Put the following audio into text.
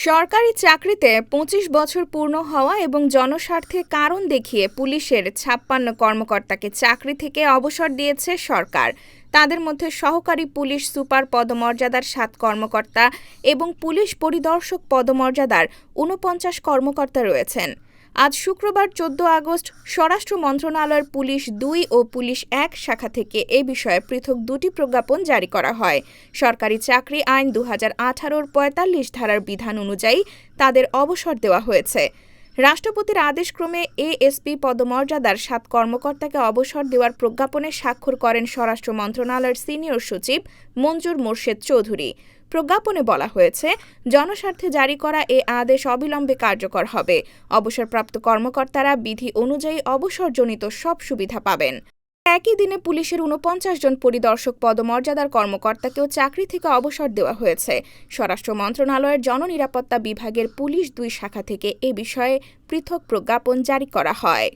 সরকারি চাকরিতে ২৫ বছর পূর্ণ হওয়া এবং জনস্বার্থে কারণ দেখিয়ে পুলিশের ৫৬ কর্মকর্তাকে চাকরি থেকে অবসর দিয়েছে সরকার। তাদের মধ্যে সহকারী পুলিশ সুপার পদমর্যাদার ৭ কর্মকর্তা এবং পুলিশ পরিদর্শক পদমর্যাদার ৪৯ কর্মকর্তা রয়েছেন। আজ শুক্রবার ১৪ আগস্ট স্বরাষ্ট্র মন্ত্রণালয়ের পুলিশ ২ ও পুলিশ ১ শাখা থেকে এ বিষয়ে পৃথক দুটি প্রজ্ঞাপন জারি করা হয়। সরকারি চাকরি আইন ২০১৮-র ৪৫ ধারার বিধান অনুযায়ী তাদের অবসর দেওয়া হয়েছে। রাষ্ট্রপতির আদেশক্রমে এএসপি পদমর্যাদার ৭ কর্মকর্তাকে অবসর দেওয়ার প্রজ্ঞাপনে স্বাক্ষর করেন স্বরাষ্ট্র মন্ত্রণালয়ের সিনিয়র সচিব মঞ্জুর মোর্শেদ চৌধুরী। প্রজ্ঞাপনে বলা হয়েছে, জনস্বার্থে জারি করা এ আদেশ অবিলম্বে কার্যকর হবে। অবসরপ্রাপ্ত কর্মকর্তারা বিধি অনুযায়ী অবসরজনিত সব সুবিধা পাবেন। একই দিনে পুলিশের ৪৯ জন পরিদর্শক পদমর্যাদার কর্মকর্তাকেও চাকরি থেকে অবসর দেওয়া হয়েছে। স্বরাষ্ট্র মন্ত্রণালয়ের জননিরাপত্তা বিভাগের পুলিশ ২ শাখা থেকে এ বিষয়ে পৃথক প্রজ্ঞাপন জারি করা হয়।